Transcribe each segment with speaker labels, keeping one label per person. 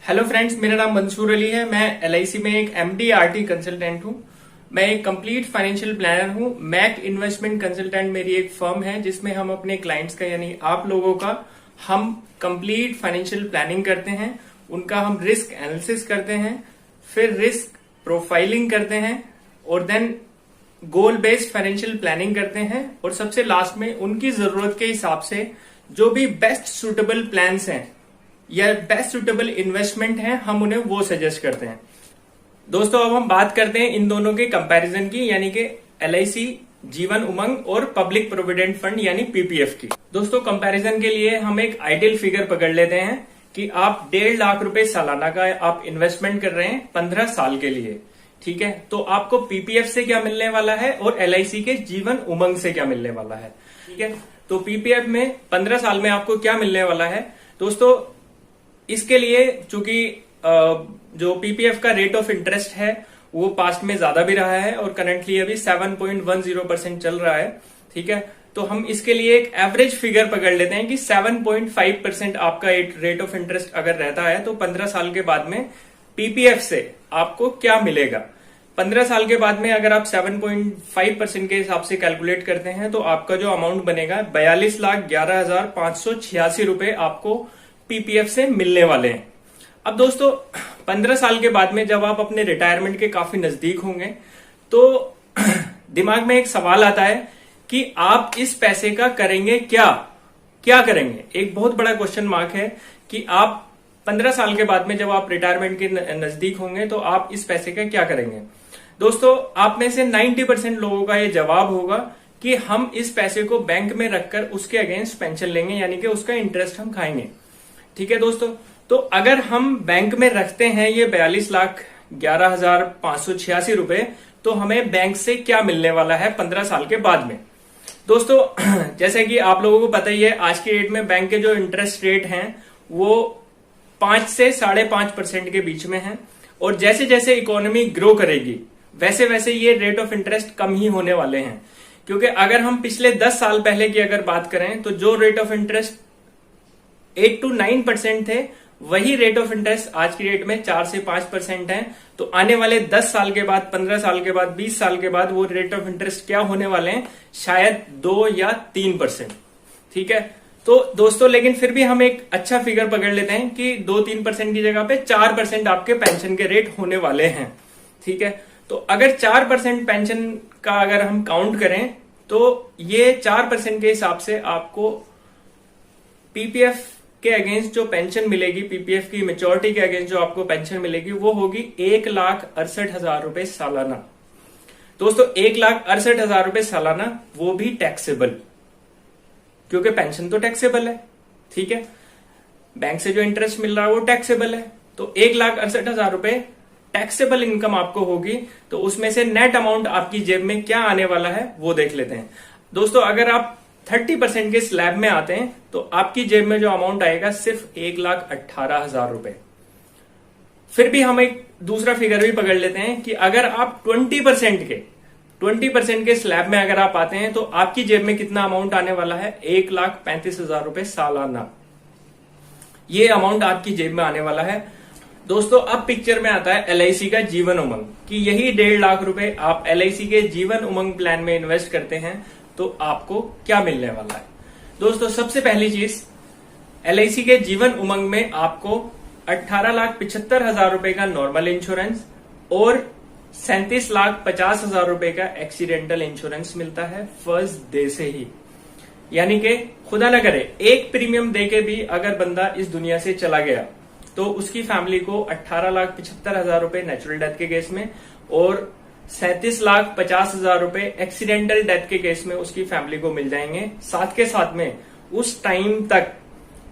Speaker 1: Hello friends, मेरा नाम मंसूर अली है। मैं एलआईसी में एक एमडीआरटी कंसल्टेंट हूं। मैं एक कंप्लीट फाइनेंशियल प्लानर हूं। मैक इन्वेस्टमेंट कंसल्टेंट मेरी एक फर्म है जिसमें हम अपने क्लाइंट्स का यानी आप लोगों का हम कंप्लीट फाइनेंशियल प्लानिंग करते हैं, उनका हम रिस्क एनालिसिस करते हैं, फिर रिस्क प्रोफाइलिंग करते हैं और then goal based financial planning करते हैं और सबसे लास्ट में उनकी जरूरत के हिसाब से जो भी बेस्ट सुटेबल प्लान्स हैं या बेस्ट सुटेबल इन्वेस्टमेंट है हम उन्हें वो सजेस्ट करते हैं। दोस्तों, अब हम बात करते हैं इन दोनों के कंपैरिजन की, यानी कि एलआईसी जीवन उमंग और पब्लिक प्रोविडेंट फंड यानी पीपीएफ की। दोस्तों, कंपैरिजन के लिए हम एक आइडियल फिगर पकड़ लेते हैं कि आप 1.5 लाख रुपए सालाना का आप इन्वेस्टमेंट कर रहे हैं 15 साल के लिए। ठीक है, तो आपको पीपीएफ से क्या मिलने वाला है और एलआईसी के जीवन उमंग से क्या मिलने वाला है। ठीक है, तो पीपीएफ में 15 साल में आपको क्या मिलने वाला है दोस्तों। इसके लिए चूंकि जो पीपीएफ का रेट ऑफ इंटरेस्ट है वो पास्ट में ज्यादा भी रहा है और करंटली अभी 7.10% चल रहा है। ठीक है, तो हम इसके लिए एक एवरेज फिगर पकड़ लेते हैं कि 7.5% आपका रेट ऑफ इंटरेस्ट अगर रहता है तो 15 साल के बाद में पीपीएफ से आपको क्या मिलेगा। 15 साल के बाद में अगर आप 7.5% के हिसाब से कैलकुलेट करते हैं तो आपका जो अमाउंट बनेगा 42,11,586 रुपए आपको पीपीएफ से मिलने वाले हैं। अब दोस्तों, 15 साल के बाद में जब आप अपने रिटायरमेंट के काफी नजदीक होंगे तो दिमाग में एक सवाल आता है कि आप इस पैसे का करेंगे क्या करेंगे। एक बहुत बड़ा क्वेश्चन मार्क है कि आप 15 साल के बाद में जब आप रिटायरमेंट के नजदीक होंगे तो आप इस पैसे का क्या करेंगे। दोस्तों, आप में से 90% लोगों का ये जवाब होगा कि हम इस पैसे को बैंक में रखकर उसके अगेंस्ट पेंशन लेंगे, यानी कि उसका इंटरेस्ट हम खाएंगे। ठीक है दोस्तों, तो अगर हम बैंक में रखते हैं ये 42,11,586 रुपए, तो हमें बैंक से क्या मिलने वाला है 15 साल के बाद में। दोस्तों, जैसे कि आप लोगों को पता ही है आज की डेट में बैंक के जो इंटरेस्ट रेट हैं वो 5 से 5.5% के बीच में है और जैसे जैसे इकोनॉमी ग्रो करेगी वैसे वैसे ये रेट ऑफ इंटरेस्ट कम ही होने वाले हैं। क्योंकि अगर हम पिछले 10 साल पहले की अगर बात करें तो जो रेट ऑफ इंटरेस्ट 8 to 9% थे वही रेट ऑफ इंटरेस्ट आज की डेट में 4 से 5% है। तो आने वाले 10 साल के बाद, 15 साल के बाद, 20 साल के बाद वो रेट ऑफ इंटरेस्ट क्या होने वाले हैं, शायद 2 या 3%। ठीक है, तो दोस्तों लेकिन फिर भी हम एक अच्छा फिगर पकड़ लेते हैं कि 2-3% की जगह पे 4% आपके पेंशन के रेट होने वाले हैं। ठीक है, तो अगर 4% पेंशन का अगर हम काउंट करें तो ये 4% के हिसाब से आपको पीपीएफ के अगेंस्ट जो पेंशन मिलेगी, पीपीएफ की मेच्योरिटी के अगेंस्ट जो आपको पेंशन मिलेगी वो होगी 1,68,000 रुपए सालाना। दोस्तों, 1,68,000 रुपए सालाना, वो भी टैक्सेबल, क्योंकि पेंशन तो टैक्सेबल है। ठीक है, बैंक से जो इंटरेस्ट मिल रहा है वो टैक्सेबल है। तो 1,68,000 रुपए टैक्सेबल इनकम आपको होगी। तो उसमें से नेट अमाउंट आपकी जेब में क्या आने वाला है वो देख लेते हैं। दोस्तों, अगर आप 30% के स्लैब में आते हैं तो आपकी जेब में जो अमाउंट आएगा सिर्फ 1,18,000 रुपए। फिर भी हम एक दूसरा फिगर भी पकड़ लेते हैं कि अगर आप 20% के स्लैब में अगर आप आते हैं तो आपकी जेब में कितना अमाउंट आने वाला है, 1,35,000 रुपए सालाना। ये अमाउंट आपकी जेब में आने वाला है। दोस्तों, अब पिक्चर में आता है एलआईसी का जीवन उमंग कि यही 1.5 लाख रुपए आप एलआईसी के जीवन उमंग प्लान में इन्वेस्ट करते हैं तो आपको क्या मिलने वाला है। दोस्तों, सबसे पहली चीज, एलआईसी के जीवन उमंग में आपको 18,75,000 रुपए का नॉर्मल इंश्योरेंस और 37,50,000 रुपए का एक्सीडेंटल इंश्योरेंस मिलता है फर्स्ट डे से ही। यानी कि खुदा ना करे एक प्रीमियम देके भी अगर बंदा इस दुनिया से चला गया तो उसकी फैमिली को 18,75,000 रुपए नेचुरल डेथ के केस में और 37,50,000 रुपए एक्सीडेंटल डेथ के केस में उसकी फैमिली को मिल जाएंगे। साथ के साथ में उस टाइम तक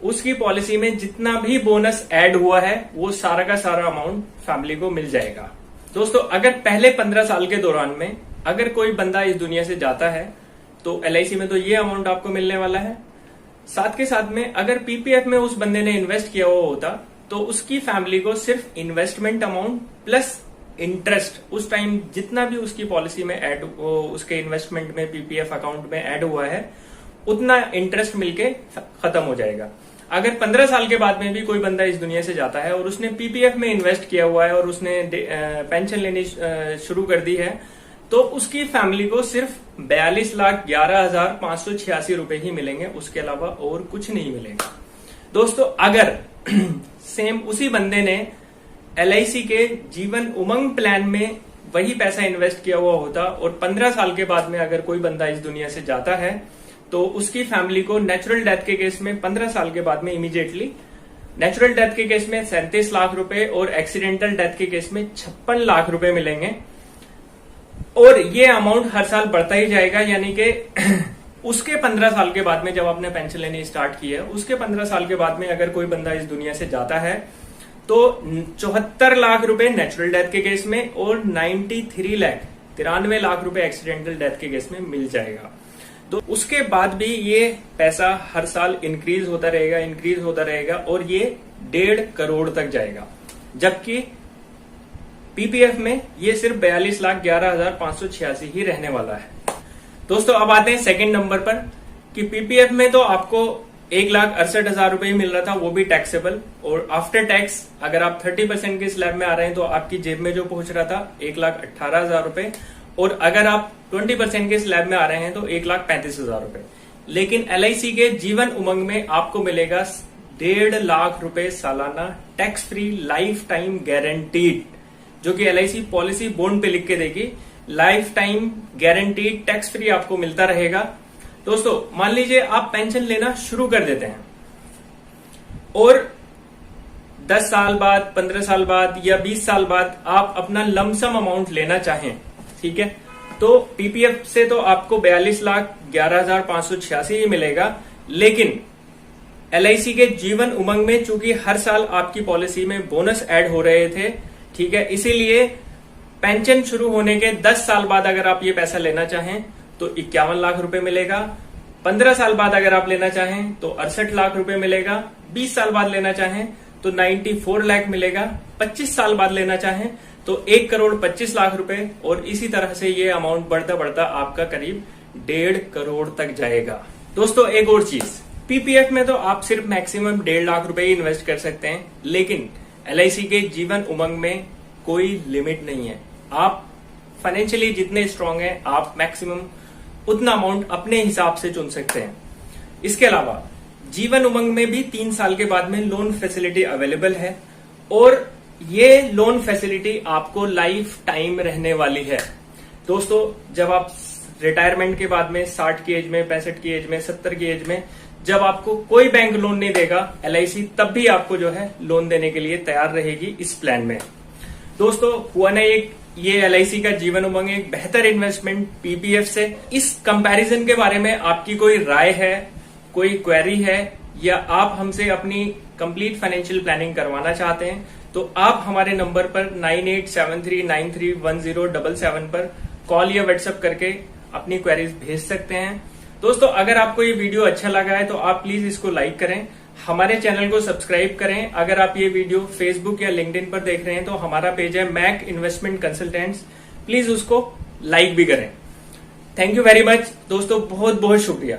Speaker 1: उसकी पॉलिसी में जितना भी बोनस ऐड हुआ है वो सारा का सारा अमाउंट फैमिली को मिल जाएगा। दोस्तों, अगर पहले 15 साल के दौरान में अगर कोई बंदा इस दुनिया से जाता है तो एलआईसी में तो ये अमाउंट आपको मिलने वाला है। साथ के साथ में अगर पीपीएफ में उस बंदे ने इन्वेस्ट किया हुआ होता तो उसकी फैमिली को सिर्फ इन्वेस्टमेंट अमाउंट प्लस इंटरेस्ट उस टाइम जितना भी उसकी पॉलिसी में ऐड उसके इन्वेस्टमेंट में पीपीएफ अकाउंट में ऐड हुआ है उतना इंटरेस्ट मिलके खत्म हो जाएगा। अगर 15 साल के बाद में भी कोई बंदा इस दुनिया से जाता है और उसने पीपीएफ में इन्वेस्ट किया हुआ है और उसने पेंशन लेनी शुरू कर दी है, तो उसकी फैमिली को सिर्फ 42,11,586 रुपए ही मिलेंगे, उसके अलावा और कुछ नहीं मिलेगा। दोस्तों, अगर सेम उसी बंदे ने एलआईसी के जीवन उमंग प्लान में वही पैसा इन्वेस्ट किया हुआ होता और 15 साल के बाद में अगर कोई बंदा इस दुनिया से जाता है, तो उसकी फैमिली को नेचुरल डेथ के केस में 15 साल के बाद में इमीडिएटली, नेचुरल डेथ के केस में 37 लाख रुपए और एक्सीडेंटल डेथ के केस में 56 लाख रुपए मिलेंगे। और ये अमाउंट हर साल बढ़ता ही जाएगा, यानी कि उसके 15 साल के बाद में जब आपने पेंशन लेनी स्टार्ट की है, उसके 15 साल के बाद में अगर कोई बंदा इस दुनिया से जाता है तो 74 लाख रुपए नेचुरल डेथ के केस में और 93 लाख रुपए एक्सीडेंटल डेथ के केस में मिल जाएगा। तो उसके बाद भी ये पैसा हर साल इंक्रीज होता रहेगा और ये 1.5 करोड़ तक जाएगा, जबकि पीपीएफ में ये सिर्फ 42,11,586 ही रहने वाला है। दोस्तों, अब आते हैं सेकंड नंबर पर कि पीपीएफ में तो आपको 1,68,000 रुपए मिल रहा था, वो भी टैक्सेबल, और आफ्टर टैक्स अगर आप 30% के स्लैब में आ रहे हैं तो आपकी जेब में जो पहुंच रहा था 1,18,000 रुपए, और अगर आप 20% के स्लैब में आ रहे हैं तो 1,35,000 रुपए। लेकिन एलआईसी के जीवन उमंग में आपको मिलेगा 1.5 लाख रुपए सालाना tax free life time guaranteed, जो कि एलआईसी पॉलिसी बॉन्ड पे लिख के देगी। Life time guaranteed tax free आपको मिलता रहेगा। दोस्तों, मान लीजिए आप पेंशन लेना शुरू कर देते हैं और 10 साल बाद, 15 साल बाद या 20 साल बाद आप अपना लमसम अमाउंट लेना चाहें, ठीक है, तो पीपीएफ से तो आपको 42,11,586 ही मिलेगा। लेकिन एलआईसी के जीवन उमंग में चूंकि हर साल आपकी पॉलिसी में बोनस ऐड हो रहे थे, ठीक है, इसीलिए पेंशन शुरू होने के 10 साल बाद अगर आप ये पैसा लेना चाहें तो 51 लाख रुपए मिलेगा। 15 साल बाद अगर आप लेना चाहें तो 68 लाख रुपए मिलेगा। 20 साल बाद लेना चाहें तो 94 लाख मिलेगा। 25 साल बाद लेना चाहें तो 1,25,00,000 रुपए, और इसी तरह से ये अमाउंट बढ़ता बढ़ता आपका करीब 1.5 करोड़ तक जाएगा। दोस्तों, एक और चीज, पीपीएफ में तो आप सिर्फ मैक्सिमम 1.5 लाख रुपए ही इन्वेस्ट कर सकते हैं, लेकिन एलआईसी के जीवन उमंग में कोई लिमिट नहीं है। आप फाइनेंशियली जितने स्ट्रांग हैं, आप मैक्सिमम उतना अमाउंट अपने हिसाब से चुन सकते हैं। इसके अलावा जीवन उमंग में भी 3 साल के बाद में लोन फैसिलिटी अवेलेबल है, और ये लोन फैसिलिटी आपको लाइफ टाइम रहने वाली है। दोस्तों, जब आप रिटायरमेंट के बाद में 60 की एज में, 65 की एज में, 70 की एज में, जब आपको कोई बैंक लोन नहीं देगा, एलआईसी तब भी आपको जो है लोन देने के लिए तैयार रहेगी इस प्लान में। दोस्तों, हुआ ना ये एलआईसी का जीवन उमंग एक बेहतर इन्वेस्टमेंट पीपीएफ से। इस कंपैरिजन के बारे में आपकी कोई राय है, कोई क्वेरी है, या आप हमसे अपनी कंप्लीट फाइनेंशियल प्लानिंग करवाना चाहते हैं, तो आप हमारे नंबर पर 9873931077 पर कॉल या व्हाट्सएप करके अपनी क्वेरीज भेज सकते हैं। दोस्तों, अगर आपको ये वीडियो अच्छा लगा है तो आप प्लीज इसको लाइक करें, हमारे चैनल को सब्सक्राइब करें। अगर आप ये वीडियो फेसबुक या लिंक्डइन पर देख रहे हैं तो हमारा पेज है मैक इन्वेस्टमेंट कंसल्टेंट्स, प्लीज उसको लाइक भी करें। थैंक यू वेरी मच दोस्तों, बहुत बहुत शुक्रिया।